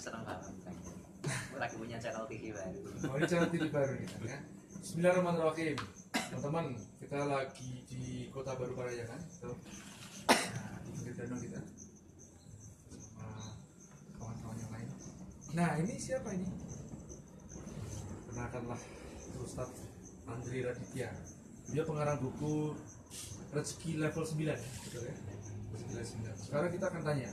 senang banget. Lagi punya channel TV baru. Oh, ini channel TV baru nih kan ya. Bismillahirrahmanirrahim. Teman-teman, kita lagi di Kota Baru Parayangan. Tuh. Nah, di pinggir danau kita. Sama kawan-kawan yang lain. Nah, ini siapa ini? Kenalkanlah Ustadz Andri Raditya. Dia pengarang buku Rezeki Level 9, betul ya? Rezeki Level 9. Sekarang kita akan tanya.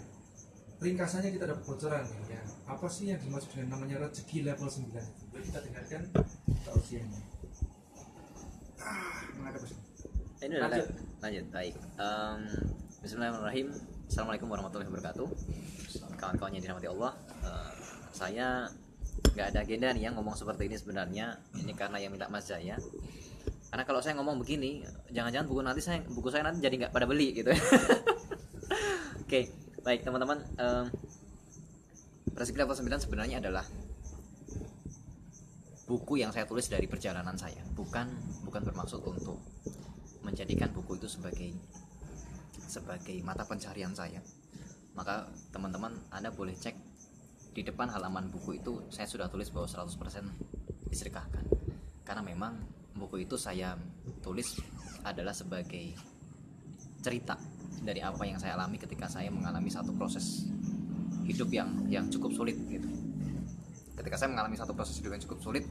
Ringkasannya kita dapat bocoran ya. Apa sih yang dimaksud dengan namanya rezeki level 9? Jadi kita dengarkan tausiahnya. Menghadap Ustaz. Ini udah lanjut. Baik. Bismillahirrahmanirrahim. Assalamualaikum warahmatullahi wabarakatuh. Kawan-kawan yang dirahmati Allah. Saya nggak ada agenda nih yang ngomong seperti ini sebenarnya. Ini karena yang minta Mas Jaya. Karena kalau saya ngomong begini, jangan-jangan buku saya nanti jadi nggak pada beli gitu. Oke, baik teman-teman. Rezeki Level 9 sebenarnya adalah buku yang saya tulis dari perjalanan saya. Bukan bermaksud untuk menjadikan buku itu sebagai mata pencarian saya. Maka teman-teman Anda boleh cek di depan halaman buku itu, saya sudah tulis bahwa 100% disedekahkan. Karena memang buku itu saya tulis adalah sebagai cerita dari apa yang saya alami ketika saya mengalami satu proses hidup yang cukup sulit gitu. Ketika saya mengalami satu proses hidup yang cukup sulit,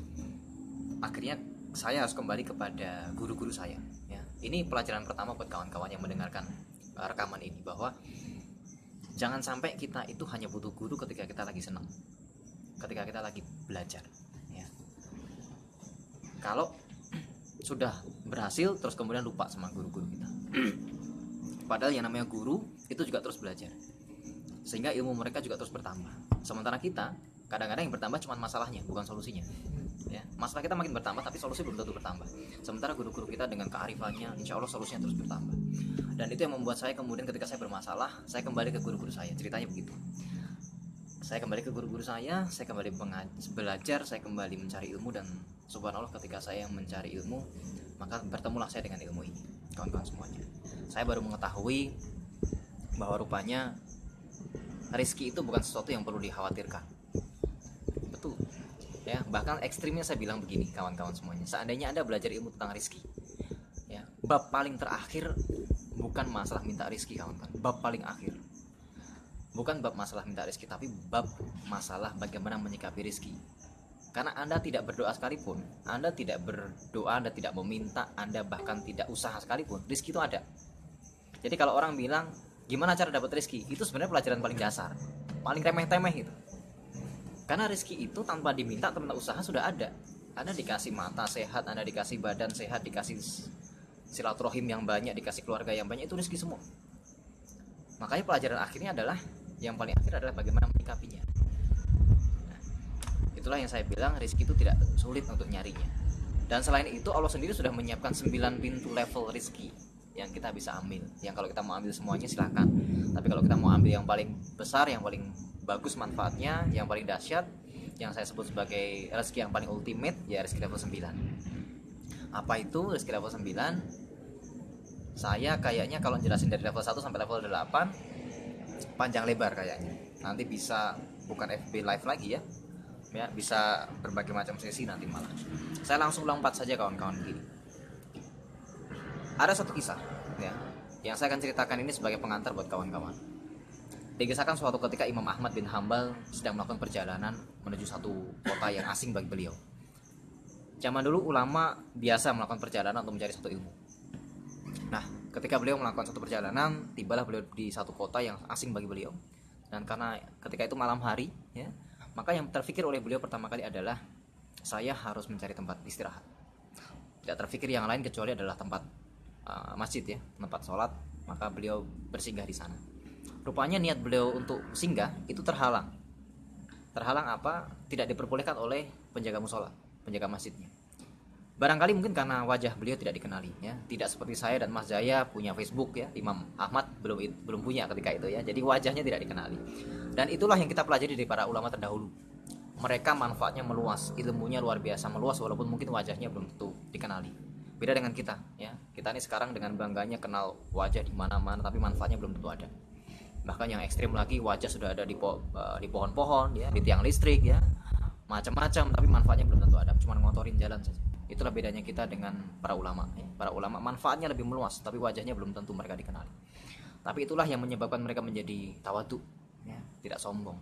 akhirnya saya harus kembali kepada guru-guru saya ya. Ini pelajaran pertama buat kawan-kawan yang mendengarkan rekaman ini, bahwa jangan sampai kita itu hanya butuh guru ketika kita lagi senang, ketika kita lagi belajar ya. Kalau sudah berhasil terus kemudian lupa sama guru-guru kita. Padahal yang namanya guru itu juga terus belajar, sehingga ilmu mereka juga terus bertambah. Sementara kita kadang-kadang yang bertambah cuma masalahnya, bukan solusinya ya. Masalah kita makin bertambah tapi solusi belum tentu bertambah. Sementara guru-guru kita dengan kearifannya, insya Allah solusinya terus bertambah. Dan itu yang membuat saya kemudian ketika saya bermasalah, saya kembali ke guru-guru saya. Ceritanya begitu. Saya kembali ke guru-guru saya kembali belajar, saya kembali mencari ilmu. Dan subhanallah ketika saya mencari ilmu, maka bertemulah saya dengan ilmu ini. Kawan-kawan semuanya, saya baru mengetahui bahwa rupanya rezeki itu bukan sesuatu yang perlu dikhawatirkan. Betul ya, bahkan ekstrimnya saya bilang begini kawan-kawan semuanya, seandainya Anda belajar ilmu tentang rezeki ya, bab paling terakhir bukan masalah minta rezeki kawan-kawan. Bab paling akhir bukan bab masalah minta rezeki, tapi bab masalah bagaimana menyikapi rezeki. Karena Anda tidak berdoa sekalipun, Anda tidak berdoa, Anda tidak meminta, Anda bahkan tidak usaha sekalipun, rezeki itu ada. Jadi kalau orang bilang gimana cara dapat rezeki, itu sebenarnya pelajaran paling dasar, paling remeh-temeh gitu. Karena rezeki itu tanpa diminta, tanpa usaha sudah ada. Anda dikasih mata sehat, Anda dikasih badan sehat, dikasih silaturahim yang banyak, dikasih keluarga yang banyak, itu rezeki semua. Makanya pelajaran akhirnya adalah, yang paling akhir adalah bagaimana menyikapinya. Nah, itulah yang saya bilang rezeki itu tidak sulit untuk nyarinya. Dan selain itu Allah sendiri sudah menyiapkan 9 pintu level rezeki yang kita bisa ambil. Yang kalau kita mau ambil semuanya silahkan. Tapi kalau kita mau ambil yang paling besar, yang paling bagus manfaatnya, yang paling dahsyat, yang saya sebut sebagai rezeki yang paling ultimate, ya rezeki level 9. Apa itu rezeki level 9? Saya kayaknya kalau jelasin dari level 1 sampai level 8 panjang lebar kayaknya. Nanti bisa bukan FB live lagi ya. Ya, bisa berbagai macam sesi nanti malah. Saya langsung lompat saja kawan-kawan begini. Ada satu kisah ya, yang saya akan ceritakan ini sebagai pengantar buat kawan-kawan. Dikisahkan suatu ketika Imam Ahmad bin Hambal sedang melakukan perjalanan menuju satu kota yang asing bagi beliau. Zaman dulu ulama biasa melakukan perjalanan untuk mencari satu ilmu. Nah, ketika beliau melakukan satu perjalanan, tibalah beliau di satu kota yang asing bagi beliau. Dan karena ketika itu malam hari ya, maka yang terfikir oleh beliau pertama kali adalah, saya harus mencari tempat istirahat. Tidak terfikir yang lain kecuali adalah tempat masjid ya, tempat sholat. Maka beliau bersinggah di sana. Rupanya niat beliau untuk singgah itu terhalang. Terhalang apa? Tidak diperbolehkan oleh penjaga musola, penjaga masjidnya. Barangkali mungkin karena wajah beliau tidak dikenali ya. Tidak seperti saya dan Mas Jaya punya Facebook ya. Imam Ahmad belum punya ketika itu ya. Jadi wajahnya tidak dikenali. Dan itulah yang kita pelajari dari para ulama terdahulu. Mereka manfaatnya meluas, ilmunya luar biasa meluas, walaupun mungkin wajahnya belum tentu dikenali. Beda dengan kita ya. Kita ini sekarang dengan bangganya kenal wajah di mana-mana, tapi manfaatnya belum tentu ada. Bahkan yang ekstrim lagi, wajah sudah ada di pohon-pohon ya, di tiang listrik ya, macam-macam, tapi manfaatnya belum tentu ada, cuma ngotorin jalan saja. Itulah bedanya kita dengan para ulama ya. Para ulama manfaatnya lebih meluas, tapi wajahnya belum tentu mereka dikenali. Tapi itulah yang menyebabkan mereka menjadi tawadhu ya, tidak sombong,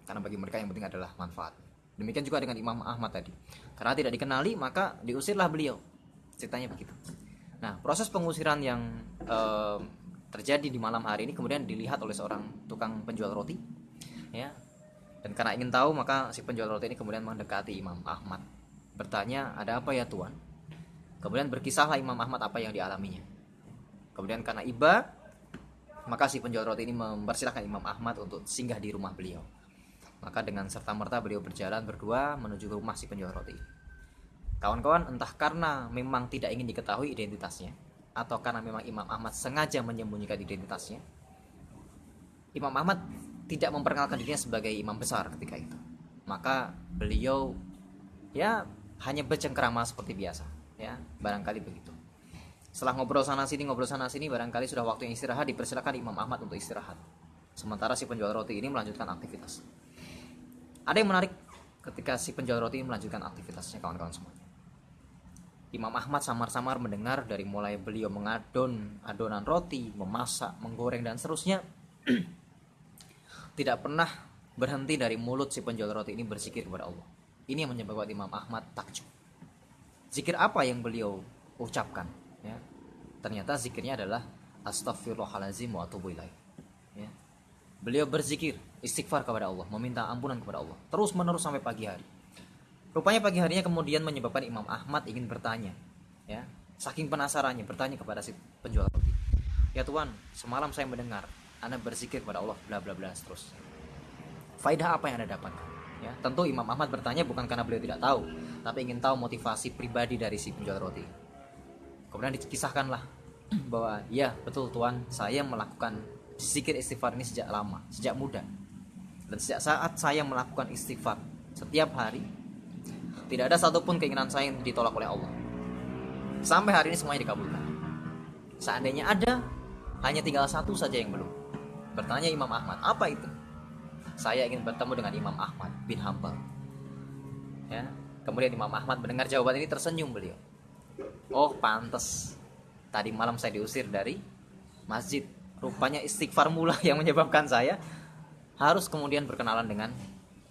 karena bagi mereka yang penting adalah manfaat. Demikian juga dengan Imam Ahmad tadi, karena tidak dikenali maka diusirlah beliau, ceritanya begitu. Nah, proses pengusiran yang terjadi di malam hari ini kemudian dilihat oleh seorang tukang penjual roti ya, dan karena ingin tahu maka si penjual roti ini kemudian mendekati Imam Ahmad, bertanya, ada apa ya tuan? Kemudian berkisahlah Imam Ahmad apa yang dialaminya. Kemudian karena iba, maka si penjual roti ini mempersilahkan Imam Ahmad untuk singgah di rumah beliau. Maka dengan serta-merta beliau berjalan berdua menuju ke rumah si penjual roti. Kawan-kawan, entah karena memang tidak ingin diketahui identitasnya, atau karena memang Imam Ahmad sengaja menyembunyikan identitasnya, Imam Ahmad tidak memperkenalkan dirinya sebagai imam besar ketika itu. Maka beliau ya hanya bercengkrama seperti biasa ya, barangkali begitu. Setelah ngobrol sana sini barangkali sudah waktu yang istirahat, dipersilakan Imam Ahmad untuk istirahat. Sementara si penjual roti ini melanjutkan aktivitas. Ada yang menarik ketika si penjual roti ini melanjutkan aktivitasnya, kawan-kawan semuanya. Imam Ahmad samar-samar mendengar dari mulai beliau mengadon adonan roti, memasak, menggoreng dan seterusnya. Tidak pernah berhenti dari mulut si penjual roti ini berzikir kepada Allah. Ini yang menyebabkan Imam Ahmad takjub. Zikir apa yang beliau ucapkan ya? Ternyata zikirnya adalah astaghfirullahalazim wa atubu ilaih ya. Beliau berzikir, istighfar kepada Allah, meminta ampunan kepada Allah terus menerus sampai pagi hari. Rupanya pagi harinya kemudian menyebabkan Imam Ahmad ingin bertanya ya, saking penasarannya bertanya kepada si penjual roti, ya tuan, semalam saya mendengar Anda berzikir kepada Allah bla bla bla terus. Faidah apa yang Anda dapatkan? Ya, tentu Imam Ahmad bertanya bukan karena beliau tidak tahu, tapi ingin tahu motivasi pribadi dari si penjual roti. Kemudian dikisahkanlah bahwa ya betul tuan, saya melakukan zikir istighfar ini sejak lama, sejak muda. Dan sejak saat saya melakukan istighfar setiap hari, tidak ada satupun keinginan saya yang ditolak oleh Allah. Sampai hari ini semuanya dikabulkan. Seandainya ada, hanya tinggal satu saja yang belum. Bertanya Imam Ahmad, apa itu? Saya ingin bertemu dengan Imam Ahmad bin Hanbal ya. Kemudian Imam Ahmad mendengar jawaban ini tersenyum beliau. Oh pantas, tadi malam saya diusir dari masjid. Rupanya istighfar mula yang menyebabkan saya harus kemudian berkenalan dengan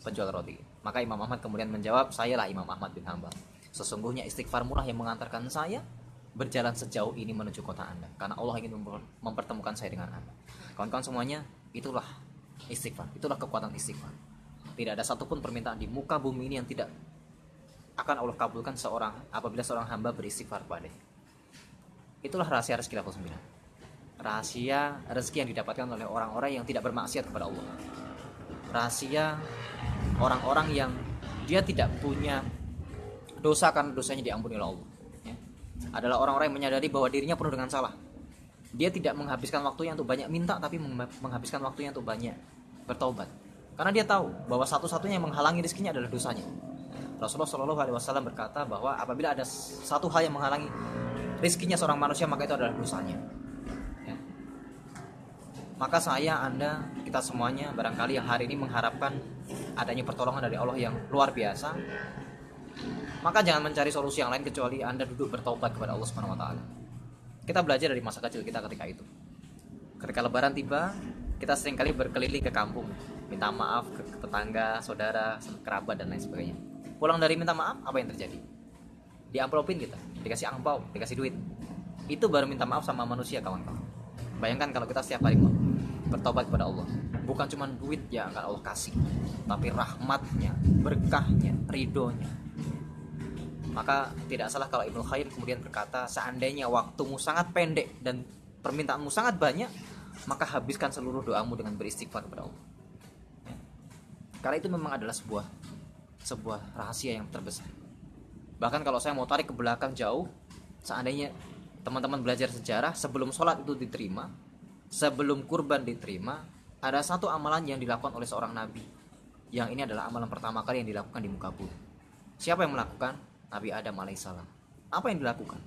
penjual roti. Maka Imam Ahmad kemudian menjawab, sayalah Imam Ahmad bin Hanbal. Sesungguhnya istighfar mula yang mengantarkan saya berjalan sejauh ini menuju kota Anda, karena Allah ingin mempertemukan saya dengan Anda. Kawan-kawan semuanya, itulah istighfar, itulah kekuatan istighfar. Tidak ada satupun permintaan di muka bumi ini yang tidak akan Allah kabulkan seorang apabila seorang hamba beristighfar kepadanya. Itulah rahasia rezeki level 9. Rahasia rezeki yang didapatkan oleh orang-orang yang tidak bermaksiat kepada Allah. Rahasia orang-orang yang dia tidak punya dosa karena dosanya diampuni oleh Allah ya. Adalah orang-orang yang menyadari bahwa dirinya penuh dengan salah. Dia tidak menghabiskan waktunya untuk banyak minta, tapi menghabiskan waktunya untuk banyak bertobat. Karena dia tahu bahwa satu-satunya yang menghalangi rezekinya adalah dosanya. Rasulullah SAW berkata bahwa apabila ada satu hal yang menghalangi rezekinya seorang manusia, maka itu adalah dosanya ya. Maka saya, Anda, kita semuanya barangkali yang hari ini mengharapkan adanya pertolongan dari Allah yang luar biasa, maka jangan mencari solusi yang lain kecuali Anda duduk bertobat kepada Allah Subhanahu wa taala. Kita belajar dari masa kecil kita ketika itu. Ketika lebaran tiba, kita seringkali berkeliling ke kampung, minta maaf ke tetangga, saudara, kerabat dan lain sebagainya. Pulang dari minta maaf, apa yang terjadi? Diamplopin kita, dikasih angpau, dikasih duit. Itu baru minta maaf sama manusia, kawan-kawan. Bayangkan kalau kita setiap hari bertobat kepada Allah, bukan cuma duit yang akan Allah kasih, tapi rahmatnya, berkahnya, ridhonya. Maka tidak salah kalau Ibnu Qayyim kemudian berkata, seandainya waktumu sangat pendek dan permintaanmu sangat banyak, maka habiskan seluruh doamu dengan beristighfar kepada Allah ya. Karena itu memang adalah sebuah rahasia yang terbesar. Bahkan kalau saya mau tarik ke belakang jauh, seandainya teman-teman belajar sejarah, sebelum sholat itu diterima, sebelum kurban diterima, ada satu amalan yang dilakukan oleh seorang nabi, yang ini adalah amalan pertama kali yang dilakukan di muka bumi. Siapa yang melakukan? Nabi Adam alaihissalam. Apa yang dilakukan?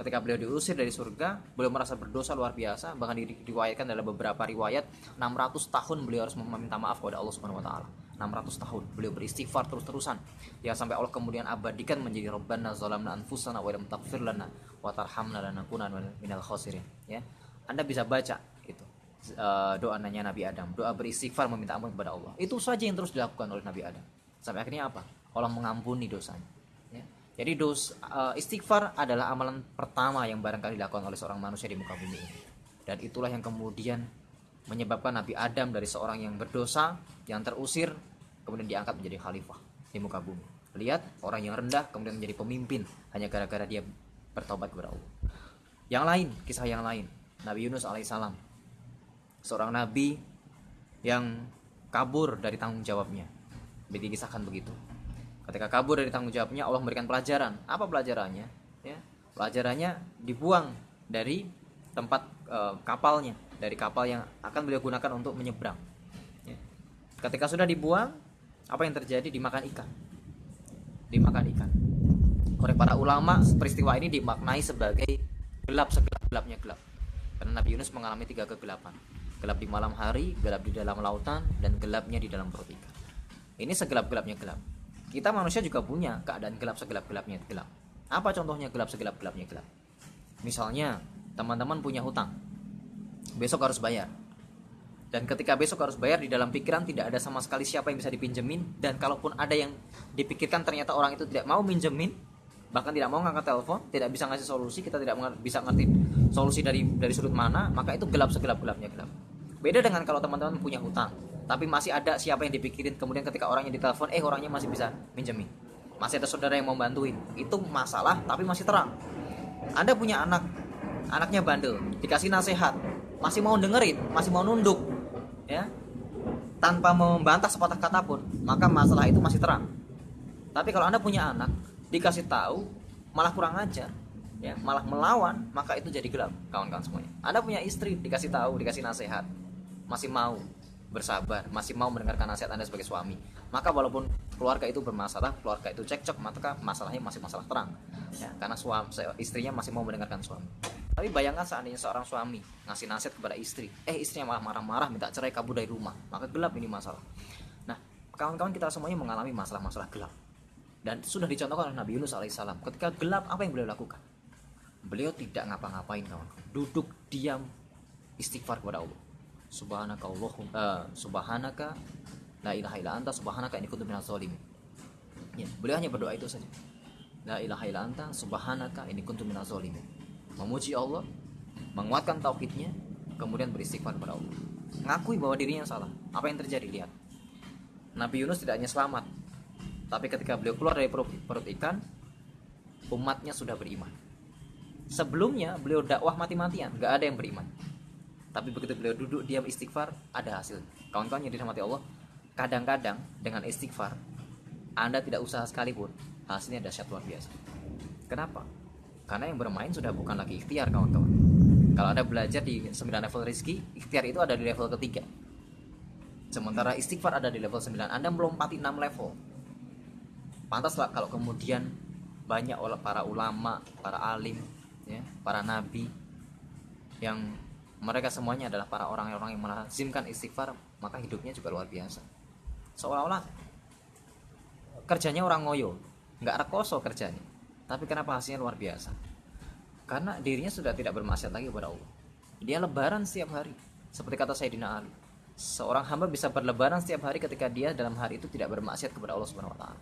ketika beliau diusir dari surga, beliau merasa berdosa luar biasa, bahkan diriwayatkan dalam beberapa riwayat 600 tahun beliau harus meminta maaf kepada Allah Subhanahu wa taala. 600 tahun beliau beristighfar terus-terusan, ya sampai Allah kemudian abadikan menjadi Rabbana zalamna anfusana wa lam taghfir lana wa tarhamna lanakunanna minal khasirin. Ya, Anda bisa baca itu doa Nabi Adam, doa beristighfar meminta ampun kepada Allah. Itu saja yang terus dilakukan oleh Nabi Adam. Sampai akhirnya apa? Allah mengampuni dosanya. Ya. Jadi istighfar adalah amalan pertama yang barangkali dilakukan oleh seorang manusia di muka bumi ini. Dan itulah yang kemudian menyebabkan Nabi Adam dari seorang yang berdosa, yang terusir, kemudian diangkat menjadi khalifah di muka bumi. Lihat, orang yang rendah kemudian menjadi pemimpin hanya gara-gara dia bertobat kepada Allah. Yang lain, kisah yang lain, Nabi Yunus alaihissalam, seorang nabi yang kabur dari tanggung jawabnya. Dikisahkan begitu. Ketika kabur dari tanggung jawabnya, Allah memberikan pelajaran. Apa pelajarannya? Ya, pelajarannya dibuang dari tempat kapalnya, dari kapal yang akan beliau gunakan untuk menyeberang. Ya. Ketika sudah dibuang, apa yang terjadi? Dimakan ikan. Dimakan ikan. Oleh para ulama, peristiwa ini dimaknai sebagai gelap, segelap-gelapnya gelap. Karena Nabi Yunus mengalami 3 kegelapan. Gelap di malam hari, gelap di dalam lautan, dan gelapnya di dalam perut ikan. Ini segelap-gelapnya gelap. Kita manusia juga punya keadaan gelap segelap-gelapnya gelap. Apa contohnya gelap segelap-gelapnya gelap? Misalnya, teman-teman punya hutang. Besok harus bayar. Dan ketika besok harus bayar, di dalam pikiran tidak ada sama sekali siapa yang bisa dipinjemin. Dan kalaupun ada yang dipikirkan, ternyata orang itu tidak mau minjemin, bahkan tidak mau ngangkat telepon, tidak bisa ngasih solusi, kita tidak bisa ngerti solusi dari sudut mana, maka itu gelap segelap-gelapnya gelap. Beda dengan kalau teman-teman punya hutang, tapi masih ada siapa yang dipikirin, kemudian ketika orangnya ditelepon, orangnya masih bisa minjemin, masih ada saudara yang mau bantuin. Itu masalah tapi masih terang. Anda punya anak, anaknya bandel, dikasih nasihat, masih mau dengerin, masih mau nunduk, ya, tanpa membantah sepatah kata pun, maka masalah itu masih terang. Tapi kalau Anda punya anak, dikasih tahu malah kurang ajar, ya, malah melawan, maka itu jadi gelap, kawan-kawan semuanya. Anda punya istri, dikasih tahu, dikasih nasihat, masih mau bersabar, masih mau mendengarkan nasihat Anda sebagai suami, maka walaupun keluarga itu bermasalah, keluarga itu cekcok, maka masalahnya masih masalah terang, ya, karena istrinya masih mau mendengarkan suami. Tapi bayangkan seandainya seorang suami ngasih nasihat kepada istri, istrinya malah marah-marah, minta cerai, kabur dari rumah, maka gelap ini masalah. Nah, kawan-kawan, kita semuanya mengalami masalah-masalah gelap. Dan sudah dicontohkan oleh Nabi Yunus alaihissalam. Ketika gelap, apa yang beliau lakukan? Beliau tidak ngapa-ngapain, kawan. Duduk diam, istighfar kepada Allah. Subhanaka la ilaha illa anta subhanaka inni kuntu minaz zalimin. Ya, beliau hanya berdoa itu saja. La ilaha illa anta subhanaka inni kuntu minaz zalimin. Memuji Allah, menguatkan tauhidnya, kemudian beristighfar kepada Allah. Ngakui bahwa dirinya salah. Apa yang terjadi? Lihat. Nabi Yunus tidak hanya selamat, tapi ketika beliau keluar dari perut ikan, umatnya sudah beriman. Sebelumnya beliau dakwah mati-matian, gak ada yang beriman. Tapi begitu beliau duduk diam istighfar, ada hasil. Kawan-kawan yang dirahmati Allah, kadang-kadang dengan istighfar Anda tidak usaha sekalipun, hasilnya dahsyat luar biasa. Kenapa? Karena yang bermain sudah bukan lagi ikhtiar, kawan-kawan. Kalau Anda belajar di 9 level rezeki, ikhtiar itu ada di level ketiga. Sementara istighfar ada di level 9. Anda melompati 6 level. Pantaslah kalau kemudian banyak para ulama, para alim, ya, para nabi, yang mereka semuanya adalah para orang-orang yang melazimkan istighfar, maka hidupnya juga luar biasa. Seolah-olah kerjanya orang ngoyo, nggak rekoso kerjanya, tapi kenapa hasilnya luar biasa? Karena dirinya sudah tidak bermaksiat lagi kepada Allah. Dia lebaran setiap hari, seperti kata Sayyidina Ali. Seorang hamba bisa berlebaran setiap hari ketika dia dalam hari itu tidak bermaksiat kepada Allah Subhanahu wa taala.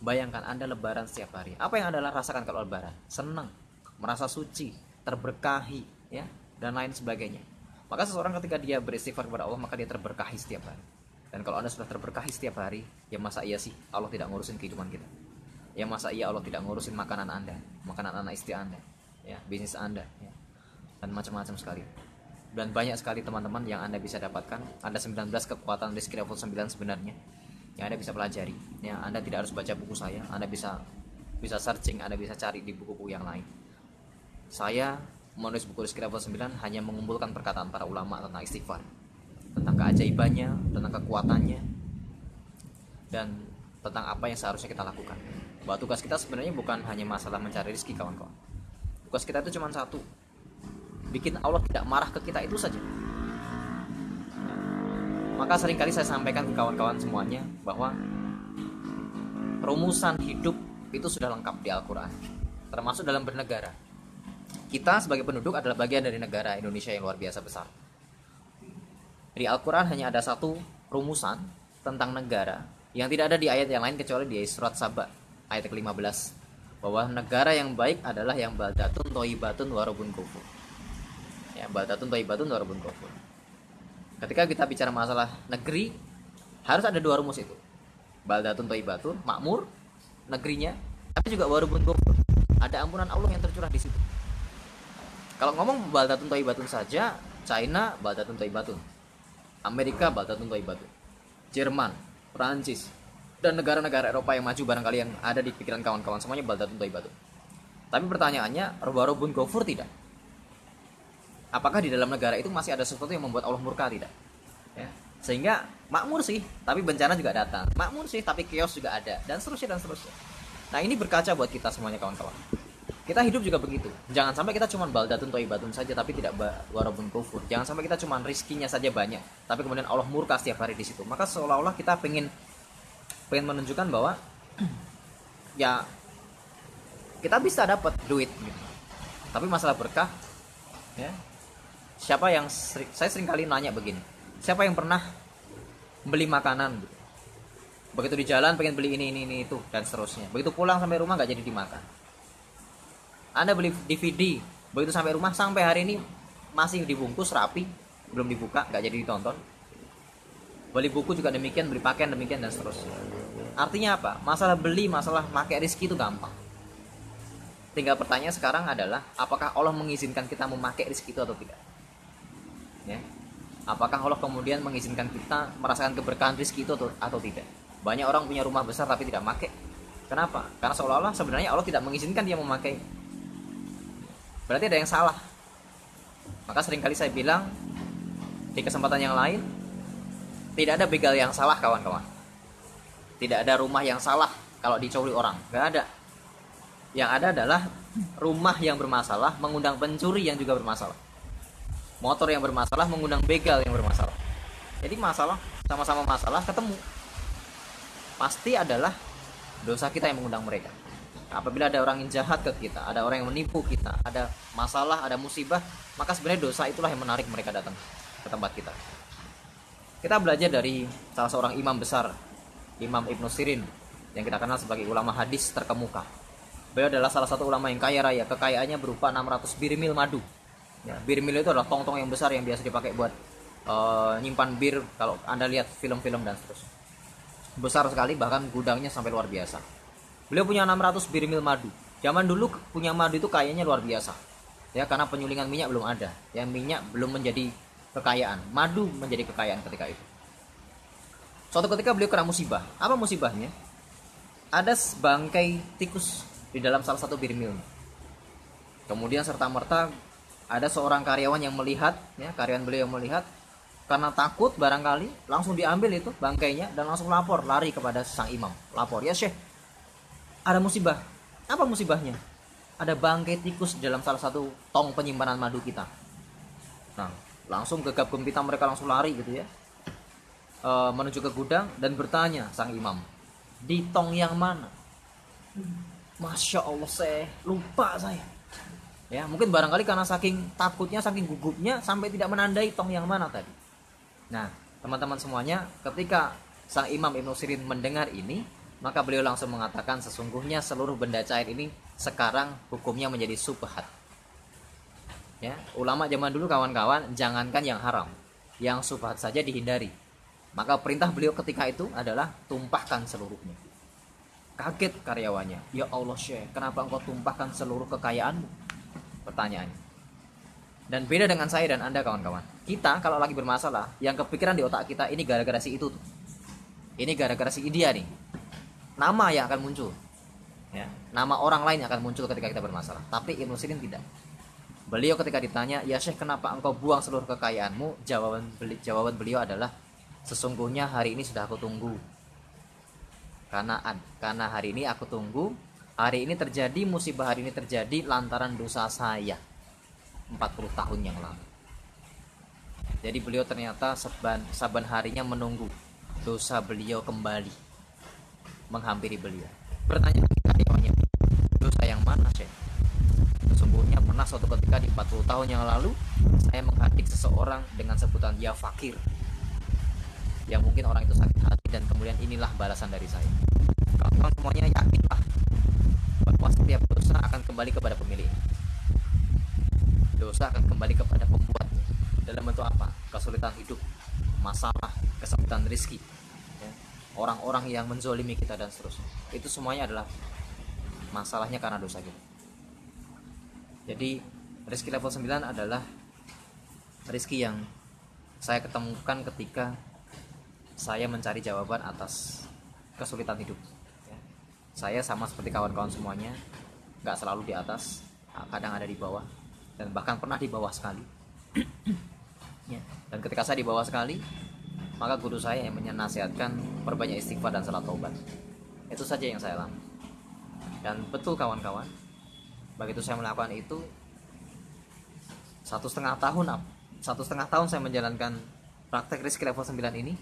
Bayangkan Anda lebaran setiap hari. Apa yang Anda rasakan kalau lebaran? Senang, merasa suci, terberkahi, ya, dan lain sebagainya. Maka seseorang ketika dia beristighfar kepada Allah, maka dia terberkahi setiap hari. Dan kalau Anda sudah terberkahi setiap hari, ya masa iya sih Allah tidak ngurusin kehidupan kita? Ya masa iya Allah tidak ngurusin makanan Anda, makanan anak istri Anda, ya, bisnis Anda, ya, dan macam-macam sekali. Dan banyak sekali teman-teman yang Anda bisa dapatkan. Ada 19 kekuatan rezeki level 9 sebenarnya yang Anda bisa pelajari, ya. Anda tidak harus baca buku saya, Anda bisa searching, Anda bisa cari di buku-buku yang lain. Saya menulis buku rezeki level 9 hanya mengumpulkan perkataan para ulama tentang istighfar, tentang keajaibannya, tentang kekuatannya, dan tentang apa yang seharusnya kita lakukan. Bahwa tugas kita sebenarnya bukan hanya masalah mencari rezeki, kawan-kawan. Tugas kita itu cuma satu, bikin Allah tidak marah ke kita, itu saja. Maka seringkali saya sampaikan ke kawan-kawan semuanya bahwa rumusan hidup itu sudah lengkap di Al-Quran, termasuk dalam bernegara. Kita sebagai penduduk adalah bagian dari negara Indonesia yang luar biasa besar. Di Al-Quran hanya ada satu rumusan tentang negara yang tidak ada di ayat yang lain kecuali di surat Saba ayat ke-15, bahwa negara yang baik adalah yang baldatun thayyibatun warabun ghafur. Ya, baldatun thayyibatun warabun ghafur. Ketika kita bicara masalah negeri, harus ada dua rumus itu. Baldatun thayyibatun, makmur negerinya, tapi juga warabun ghafur, ada ampunan Allah yang tercurah di situ. Kalau ngomong baldatun thayyibatun saja, China baldatun thayyibatun, Amerika baldatun thayyibatun, Jerman, Prancis, dan negara-negara Eropa yang maju barangkali yang ada di pikiran kawan-kawan semuanya baldatun thayyibatun. Tapi pertanyaannya, warabun ghafur tidak. Apakah di dalam negara itu masih ada sesuatu yang membuat Allah murka? Tidak. Ya. Sehingga makmur sih, tapi bencana juga datang. Makmur sih, tapi chaos juga ada, dan seterusnya dan seterusnya. Nah, ini berkaca buat kita semuanya kawan-kawan. Kita hidup juga begitu. Jangan sampai kita cuma baldatun thayyibatun saja tapi tidak warabun ghafur. Jangan sampai kita cuma rizkinya saja banyak, tapi kemudian Allah murka setiap hari di situ. Maka seolah-olah kita pengen menunjukkan bahwa ya kita bisa dapat duit gitu. Tapi masalah berkah, ya. Siapa yang saya sering kali nanya begini, siapa yang pernah beli makanan gitu? Begitu di jalan pengen beli ini itu dan seterusnya, begitu pulang sampai rumah nggak jadi dimakan. Anda beli DVD, begitu sampai rumah sampai hari ini masih dibungkus rapi, belum dibuka, nggak jadi ditonton. Beli buku juga demikian, beli pakaian demikian dan seterusnya. Artinya apa? Masalah beli, masalah pakai rezeki itu gampang. Tinggal pertanyaan sekarang adalah, apakah Allah mengizinkan kita memakai rezeki itu atau tidak? Ya. Apakah Allah kemudian mengizinkan kita merasakan keberkahan rezeki itu atau tidak? Banyak orang punya rumah besar tapi tidak memakai. Kenapa? Karena seolah-olah sebenarnya Allah tidak mengizinkan dia memakai. Berarti ada yang salah. Maka seringkali saya bilang di kesempatan yang lain, tidak ada begal yang salah kawan-kawan. Tidak ada rumah yang salah kalau dicuri orang, nggak ada. Yang ada adalah rumah yang bermasalah mengundang pencuri yang juga bermasalah. Motor yang bermasalah mengundang begal yang bermasalah. Jadi masalah, sama-sama masalah ketemu. Pasti adalah dosa kita yang mengundang mereka. Apabila ada orang yang jahat ke kita, ada orang yang menipu kita, ada masalah, ada musibah, maka sebenarnya dosa itulah yang menarik mereka datang ke tempat kita. Kita belajar dari salah seorang imam besar, Imam Ibnu Sirin, yang kita kenal sebagai ulama hadis terkemuka. Beliau adalah salah satu ulama yang kaya raya, kekayaannya berupa 600 birmil madu. Ya, birmil itu adalah tong-tong yang besar yang biasa dipakai buat nyimpan bir, kalau Anda lihat film-film dan seterusnya. Besar sekali, bahkan gudangnya sampai luar biasa. Beliau punya 600 birmil madu. Zaman dulu punya madu itu kayaknya luar biasa. Ya, karena penyulingan minyak belum ada. Ya, minyak belum menjadi kekayaan. Madu menjadi kekayaan ketika itu. Suatu ketika beliau kena musibah. Apa musibahnya? Ada bangkai tikus di dalam salah satu birmil. Kemudian serta-merta ada seorang karyawan yang melihat, ya, karyawan beliau yang melihat, karena takut barangkali langsung diambil itu bangkainya dan langsung lapor, lari kepada sang imam. Lapor, "Ya Syekh, ada musibah." Apa musibahnya? Ada bangkai tikus di dalam salah satu tong penyimpanan madu kita. Nah, langsung gegap gempita mereka langsung lari gitu ya, menuju ke gudang dan bertanya sang imam, "Di tong yang mana?" Masya Allah, saya lupa saya. Ya, mungkin barangkali karena saking takutnya, saking gugupnya sampai tidak menandai tong yang mana tadi. Nah, teman-teman semuanya, ketika sang Imam Ibnu Sirin mendengar ini, maka beliau langsung mengatakan sesungguhnya seluruh benda cair ini sekarang hukumnya menjadi subhat. Ya, ulama zaman dulu kawan-kawan, jangankan yang haram, yang subhat saja dihindari. Maka perintah beliau ketika itu adalah tumpahkan seluruhnya. Kaget karyawannya, "Ya Allah Syekh, kenapa engkau tumpahkan seluruh kekayaanmu?" Pertanyaannya. Dan beda dengan saya dan Anda kawan-kawan. Kita kalau lagi bermasalah, yang kepikiran di otak kita ini gara-gara si itu tuh. Ini gara-gara si dia nih. Nama yang akan muncul. Ya, nama orang lain yang akan muncul ketika kita bermasalah. Tapi Ibnu Sirin tidak. Beliau ketika ditanya, "Ya Syekh, kenapa engkau buang seluruh kekayaanmu?" Jawaban beliau adalah, "Sesungguhnya hari ini sudah aku tunggu. Karena hari ini aku tunggu Hari ini terjadi, musibah hari ini terjadi lantaran dosa saya 40 tahun yang lalu. Jadi beliau ternyata saban harinya menunggu dosa beliau kembali menghampiri beliau. Bertanya lagi karyawannya, dosa yang mana, Syekh? Sesungguhnya pernah suatu ketika di 40 tahun yang lalu saya menghadik seseorang dengan sebutan ya fakir. Ya mungkin orang itu sakit hati dan kemudian inilah balasan dari saya. Kawan-kawan semuanya yakinlah bahwa setiap dosa akan kembali kepada pemilik. Dosa akan kembali kepada pembuatnya. Dalam bentuk apa? Kesulitan hidup, masalah, kesempitan rezeki, ya. Orang-orang yang menzolimi kita dan seterusnya. Itu semuanya adalah masalahnya karena dosa kita. Jadi rezeki level 9 adalah rezeki yang saya ketemukan ketika saya mencari jawaban atas kesulitan hidup, ya. Saya sama seperti kawan-kawan semuanya, gak selalu di atas, kadang ada di bawah, dan bahkan pernah di bawah sekali. Ya. Dan ketika saya di bawah sekali, maka guru saya yang menasihatkan perbanyak istighfar dan salat taubat. Itu saja yang saya alami. Dan betul kawan-kawan, begitu saya melakukan itu, 1,5 tahun saya menjalankan praktek rezeki level 9 ini.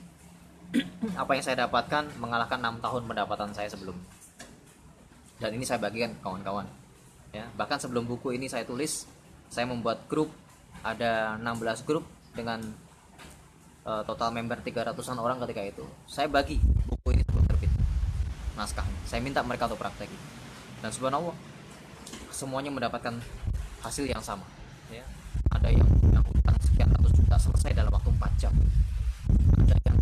Apa yang saya dapatkan mengalahkan 6 tahun pendapatan saya sebelum. Dan ini saya bagikan kawan-kawan, ya. Bahkan sebelum buku ini saya tulis, saya membuat grup, ada 16 grup dengan total member 300-an orang ketika itu. Saya bagi buku ini sebelum terbit naskahnya. Saya minta mereka untuk praktek. Dan subhanallah, semuanya mendapatkan hasil yang sama, ya. Ada yang utang sekian ratus juta selesai dalam waktu 4 jam. Ada yang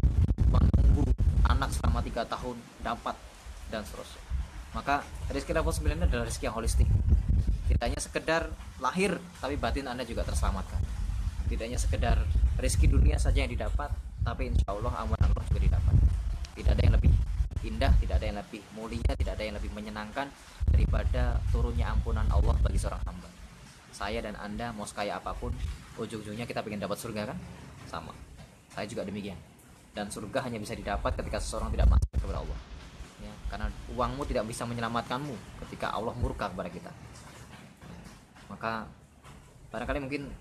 menunggu anak selama 3 tahun dapat, dan seterusnya. Maka rezeki level 9 ini adalah rezeki yang holistik. Tidak hanya sekedar lahir, tapi batin Anda juga terselamatkan. Tidak hanya sekedar rezeki dunia saja yang didapat, tapi insya Allah amunan Allah juga didapat. Tidak ada yang lebih indah, tidak ada yang lebih mulia, tidak ada yang lebih menyenangkan daripada turunnya ampunan Allah bagi seorang hamba. Saya dan Anda mau sekaya apapun, ujung-ujungnya kita ingin dapat surga, kan? Sama. Saya juga demikian. Dan surga hanya bisa didapat ketika seseorang tidak maksiat kepada Allah, ya, karena uangmu tidak bisa menyelamatkanmu ketika Allah murka kepada kita. Maka barangkali mungkin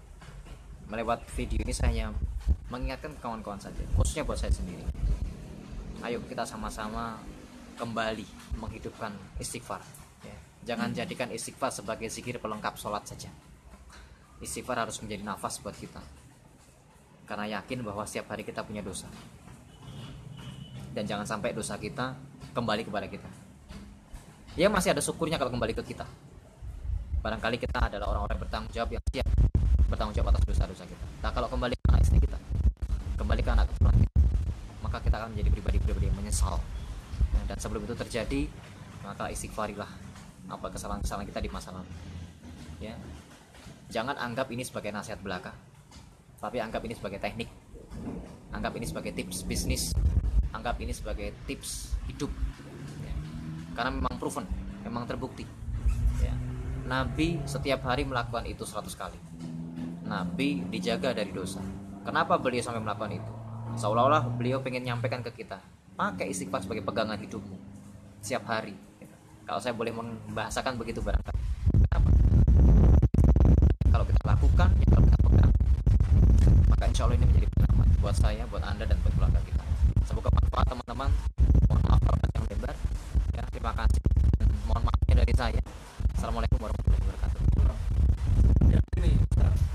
melewat video ini saya hanya mengingatkan kawan-kawan saja, khususnya buat saya sendiri. Ayo kita sama-sama kembali menghidupkan istighfar, ya. Jangan jadikan istighfar sebagai zikir pelengkap sholat saja. Istighfar harus menjadi nafas buat kita, karena yakin bahwa setiap hari kita punya dosa, dan jangan sampai dosa kita kembali kepada kita. Ya masih ada syukurnya kalau kembali ke kita. Barangkali kita adalah orang-orang bertanggung jawab yang siap bertanggung jawab atas dosa-dosa kita. Nah kalau kembali ke anak istri kita, kembali ke anak keturunan kita, maka kita akan menjadi pribadi-pribadi yang menyesal. Dan sebelum itu terjadi, maka istighfarilah apa kesalahan-kesalahan kita di masa lalu, ya. Jangan anggap ini sebagai nasihat belaka, tapi anggap ini sebagai teknik, anggap ini sebagai tips bisnis, anggap ini sebagai tips hidup, ya. Karena memang proven, memang terbukti, ya. Nabi setiap hari melakukan itu 100 kali. Nabi dijaga dari dosa. Kenapa beliau sampai melakukan itu? Seolah-olah beliau pengen nyampaikan ke kita, pakai istighfar sebagai pegangan hidupmu setiap hari. Kalau saya boleh membahasakan begitu barangkali. Kenapa? Kalau kita lakukan, ya kalau kita pegang, maka insya Allah ini menjadi penyelamat buat saya, buat Anda, dan buat keluarga kita. Semoga manfaat teman-teman. Mohon maaf kalau panjang lebar, ya. Terima kasih. Mohon maafnya dari saya. Assalamualaikum warahmatullahi wabarakatuh. Ya, ini.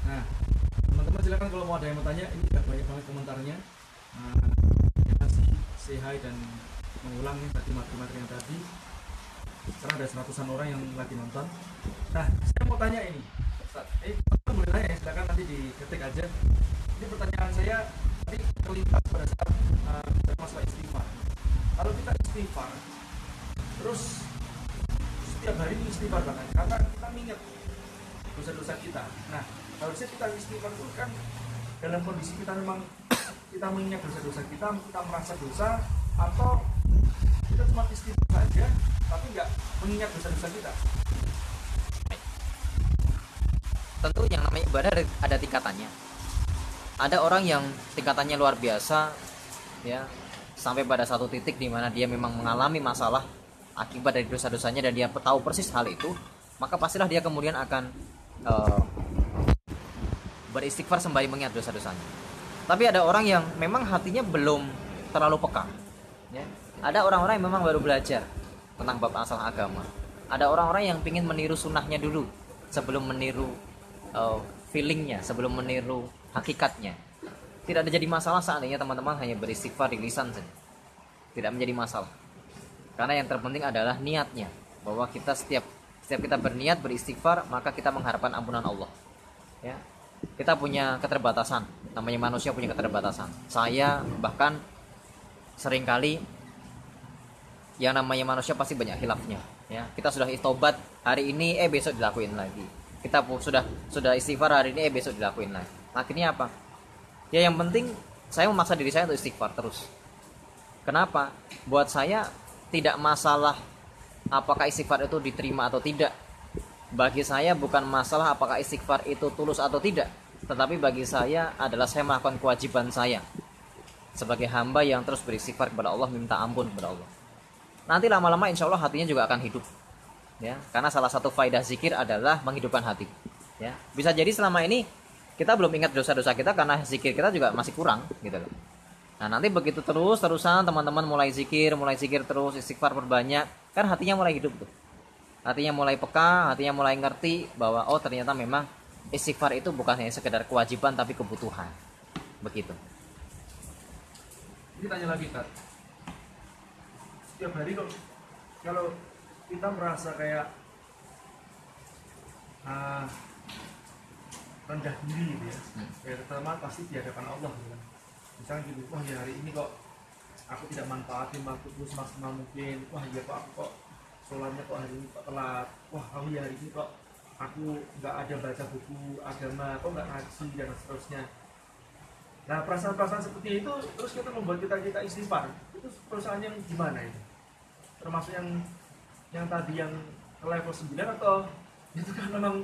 Nah, teman-teman silakan kalau mau ada yang mau tanya, ini udah banyak banget komentarnya. Yang masih say hi dan mengulang nih tadi materi-materi yang tadi. Sekarang ada 100-an orang yang lagi nonton. Nah, saya mau tanya ini, Ustaz. Teman-teman boleh tanya ya, silakan nanti diketik aja. Ini pertanyaan saya tadi terlintas pada saat masalah istighfar. Kalau kita istighfar, terus setiap hari istighfar banget, karena kita mengingat dosa-dosa kita. Nah, harusnya kita istighfar itu kan dalam kondisi kita memang kita mengingat dosa-dosa kita merasa dosa, atau kita cuma istighfar saja tapi nggak mengingat dosa-dosa kita. Tentu yang namanya ibadah ada tingkatannya. Ada orang yang tingkatannya luar biasa, ya, sampai pada satu titik di mana dia memang mengalami masalah akibat dari dosa-dosanya dan dia tahu persis hal itu, maka pastilah dia kemudian akan beristighfar sembari mengingat dosa-dosanya. Tapi ada orang yang memang hatinya belum terlalu peka, ya. Ada orang-orang yang memang baru belajar tentang bab masalah agama. Ada orang-orang yang ingin meniru sunnahnya dulu sebelum meniru feelingnya, sebelum meniru hakikatnya. Tidak ada jadi masalah seandainya teman-teman hanya beristighfar di lisan saja. Tidak menjadi masalah. Karena yang terpenting adalah niatnya, bahwa kita setiap kita berniat beristighfar, maka kita mengharapkan ampunan Allah. Ya. Kita punya keterbatasan, namanya manusia punya keterbatasan. Saya bahkan seringkali yang namanya manusia pasti banyak khilafnya, ya. Kita sudah istobat hari ini, besok dilakuin lagi. Kita sudah istighfar hari ini, besok dilakuin lagi. Akhirnya apa? Ya yang penting saya memaksa diri saya untuk istighfar terus. Kenapa? Buat saya tidak masalah apakah istighfar itu diterima atau tidak. Bagi saya bukan masalah apakah istighfar itu tulus atau tidak, tetapi bagi saya adalah saya melakukan kewajiban saya sebagai hamba yang terus beristighfar kepada Allah, minta ampun kepada Allah. Nanti lama-lama insya Allah hatinya juga akan hidup, ya. Karena salah satu faedah zikir adalah menghidupkan hati, ya. Bisa jadi selama ini kita belum ingat dosa-dosa kita karena zikir kita juga masih kurang, gitu loh. Nah nanti begitu terusan teman-teman mulai zikir terus, istighfar perbanyak, kan hatinya mulai hidup tuh. Hatinya mulai peka, hatinya mulai ngerti bahwa oh ternyata memang istighfar itu bukan hanya sekedar kewajiban tapi kebutuhan. Begitu. Ini tanya lagi, Tat. Setiap hari kok kalau kita merasa kayak rendah diri gitu ya. Kayak pertama pasti di hadapan Allah gitu kan. Misalnya gitu, wah ya hari ini kok aku tidak manfaatin waktu semaksimal mungkin. Wah ya kok aku kok sholatnya kok hari ini kok telat. Wah aku ya hari ini kok aku nggak ada baca buku agama, kok nggak ngaji dan seterusnya. Nah perasaan-perasaan seperti itu terus kita membuat kita istighfar. Itu perasaan yang gimana itu? Termasuk yang tadi yang level 9 atau itu kan memang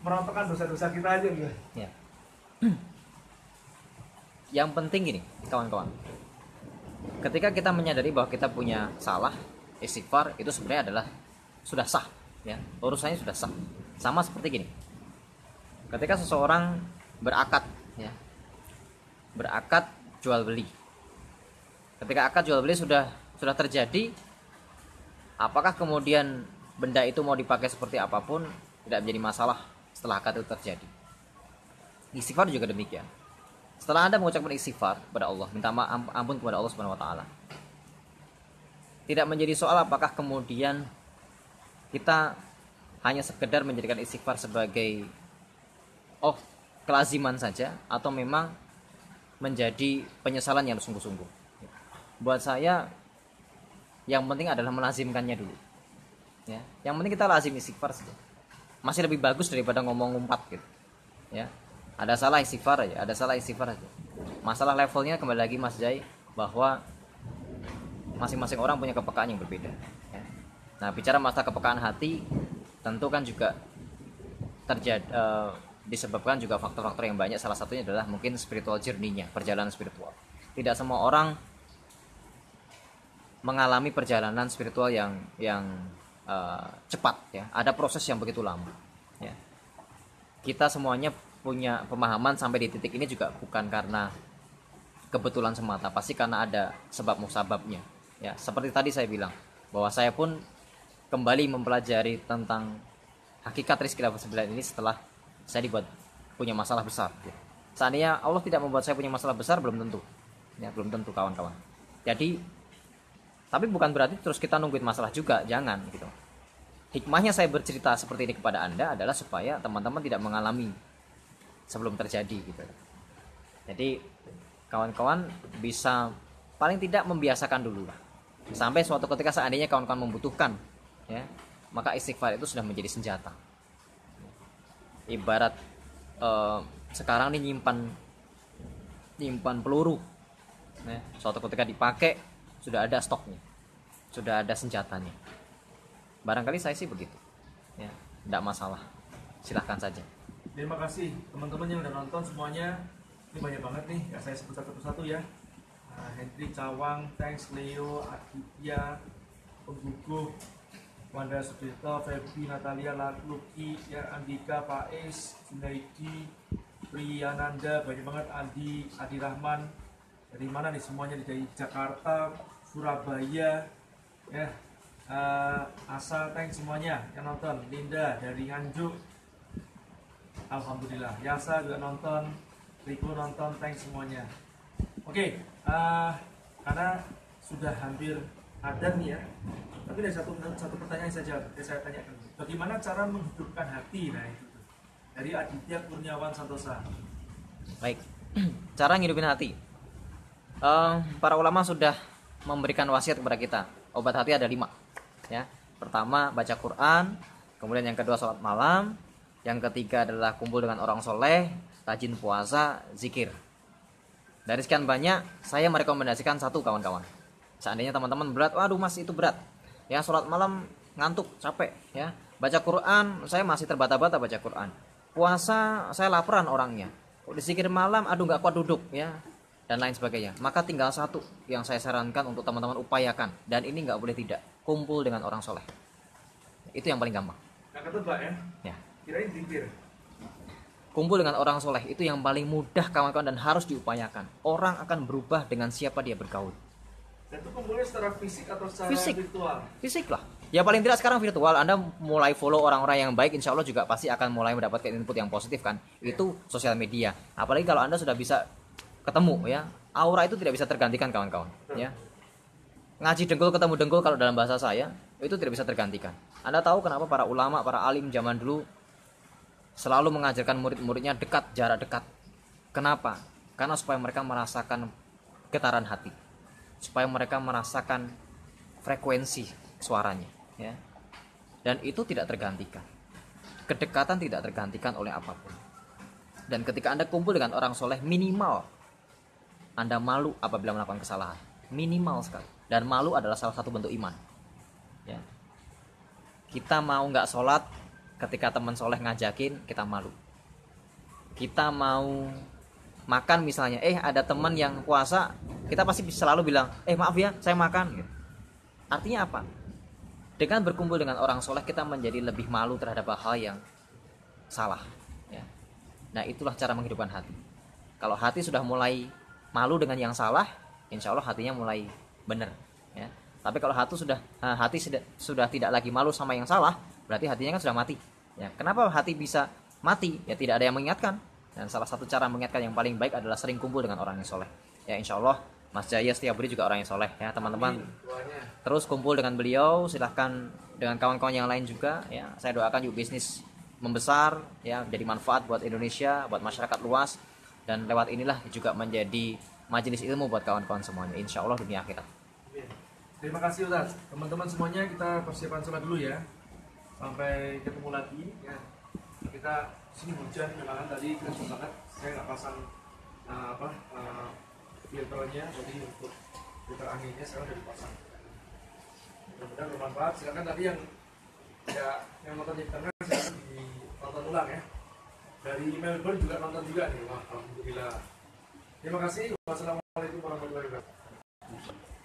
merontokkan dosa-dosa kita aja gitu? Ya. Yang penting gini, kawan-kawan. Ketika kita menyadari bahwa kita punya salah, istighfar itu sebenarnya adalah sudah sah, ya. Urusannya sudah sah. Sama seperti gini. Ketika seseorang berakad, ya. Berakad jual beli. Ketika akad jual beli sudah terjadi, apakah kemudian benda itu mau dipakai seperti apapun tidak menjadi masalah setelah akad itu terjadi. Istighfar juga demikian. Setelah Anda mengucapkan istighfar kepada Allah, minta ampun kepada Allah Subhanahu wa taala, tidak menjadi soal apakah kemudian kita hanya sekedar menjadikan istighfar sebagai kelaziman saja atau memang menjadi penyesalan yang sungguh-sungguh. Buat saya yang penting adalah melazimkannya dulu, ya. Yang penting kita lazim istighfar saja. Masih lebih bagus daripada ngomong ngumpat gitu, ya. Ada salah istighfar aja, Masalah levelnya kembali lagi Mas Jai, bahwa masing-masing orang punya kepekaan yang berbeda, ya. Nah bicara masalah kepekaan hati, tentu kan juga disebabkan juga faktor-faktor yang banyak. Salah satunya adalah mungkin spiritual journey-nya, perjalanan spiritual. Tidak semua orang mengalami perjalanan spiritual yang cepat, ya. Ada proses yang begitu lama, ya. Kita semuanya punya pemahaman sampai di titik ini juga bukan karena kebetulan semata, pasti karena ada sebab musababnya, ya. Seperti tadi saya bilang bahwa saya pun kembali mempelajari tentang hakikat rizki level 9 ini setelah saya dibuat punya masalah besar, ya. Seandainya Allah tidak membuat saya punya masalah besar, belum tentu, ya, belum tentu kawan-kawan. Jadi tapi bukan berarti terus kita nungguin masalah juga, jangan gitu. Hikmahnya saya bercerita seperti ini kepada Anda adalah supaya teman-teman tidak mengalami sebelum terjadi gitu. Jadi kawan-kawan bisa paling tidak membiasakan dulu lah. Sampai suatu ketika seandainya kawan-kawan membutuhkan, ya, maka istighfar itu sudah menjadi senjata. Ibarat sekarang ini nyimpan peluru, ya, suatu ketika dipakai sudah ada stoknya, sudah ada senjatanya. Barangkali saya sih begitu, ya, tidak masalah, silahkan saja. Terima kasih teman-teman yang udah nonton semuanya. Ini banyak banget nih, ya saya sebut satu persatu ya. Hendri, Cawang, thanks, Leo, Aditya, Pengguguh, Wanda Sudirto, Feby, Natalia, Luki, ya, Andika, Faiz, Junaidi, Priyananda, banyak banget, Adi Rahman, dari mana nih semuanya, dari Jakarta, Surabaya, ya, Asal, thanks semuanya yang nonton. Linda dari Nganjuk, alhamdulillah. Yasa juga nonton, Riko nonton, thanks semuanya. Oke, karena sudah hampir adzan nih ya, tapi ada satu pertanyaan saja yang saya tanyakan. Bagaimana cara menghidupkan hati? Nah itu dari Aditya Kurniawan Santosa. Baik, cara ngidupin hati. Para ulama sudah memberikan wasiat kepada kita. Obat hati ada 5. Ya, pertama baca Quran, kemudian yang kedua sholat malam, yang ketiga adalah kumpul dengan orang soleh, rajin puasa, zikir. Dari sekian banyak, saya merekomendasikan satu, kawan-kawan. Seandainya teman-teman berat, waduh mas itu berat. Ya, sholat malam ngantuk, capek. Ya, baca Quran, saya masih terbata-bata baca Quran. Puasa, saya laparan orangnya. Di zikir malam, aduh nggak kuat duduk, ya, dan lain sebagainya. Maka tinggal satu yang saya sarankan untuk teman-teman upayakan, dan ini nggak boleh tidak, kumpul dengan orang soleh. Itu yang paling gampang. Nah ketebak ya? Ya. Kirain zikir. Kumpul dengan orang soleh itu yang paling mudah, kawan-kawan, dan harus diupayakan. Orang akan berubah dengan siapa dia bergaul. Dan itu kumpulnya secara fisik atau secara virtual? Fisik lah. Ya paling tidak sekarang virtual. Anda mulai follow orang-orang yang baik, insya Allah juga pasti akan mulai mendapatkan input yang positif kan. Itu sosial media. Apalagi kalau Anda sudah bisa ketemu, ya, aura itu tidak bisa tergantikan, kawan-kawan. Ya, ngaji dengkul ketemu dengkul kalau dalam bahasa saya itu tidak bisa tergantikan. Anda tahu kenapa para ulama, para alim zaman dulu selalu mengajarkan murid-muridnya dekat, jarak dekat. Kenapa? Karena supaya mereka merasakan getaran hati, supaya mereka merasakan frekuensi suaranya, ya. Dan itu tidak tergantikan. Kedekatan tidak tergantikan oleh apapun. Dan ketika Anda kumpul dengan orang soleh, minimal Anda malu apabila melakukan kesalahan, minimal sekali. Dan malu adalah salah satu bentuk iman, ya. Kita mau nggak sholat, ketika teman soleh ngajakin, kita malu. Kita mau makan misalnya, ada teman yang puasa, kita pasti selalu bilang, maaf ya, saya makan. Artinya apa? Dengan berkumpul dengan orang soleh, kita menjadi lebih malu terhadap hal yang salah, ya. Nah itulah cara menghidupkan hati. Kalau hati sudah mulai malu dengan yang salah, insya Allah hatinya mulai benar, ya. Tapi kalau hati sudah tidak lagi malu sama yang salah, berarti hatinya kan sudah mati, ya. Kenapa hati bisa mati? Ya tidak ada yang mengingatkan. Dan salah satu cara mengingatkan yang paling baik adalah sering kumpul dengan orang yang soleh. Ya insya Allah Mas Jaya Setiabudi juga orang yang soleh, ya teman-teman. Terus kumpul dengan beliau, silahkan dengan kawan-kawan yang lain juga, ya. Saya doakan juga bisnis membesar, ya, jadi manfaat buat Indonesia, buat masyarakat luas, dan lewat inilah juga menjadi majelis ilmu buat kawan-kawan semuanya, insya Allah dunia akhirat. Terima kasih Ustaz. Teman-teman semuanya, kita persiapan sholat dulu ya. Sampai ketemu lagi, ya. Kita sini hujan, memang tadi keras banget. Saya nggak pasang filternya, jadi untuk filter anginnya sekarang udah dipasang. Mudah-mudahan bermanfaat. Silakan tadi yang nonton di internet silakan ditonton ulang ya. Dari Melbourne juga nonton juga nih. Wah, alhamdulillah. Terima kasih. Wassalamualaikum warahmatullahi wabarakatuh.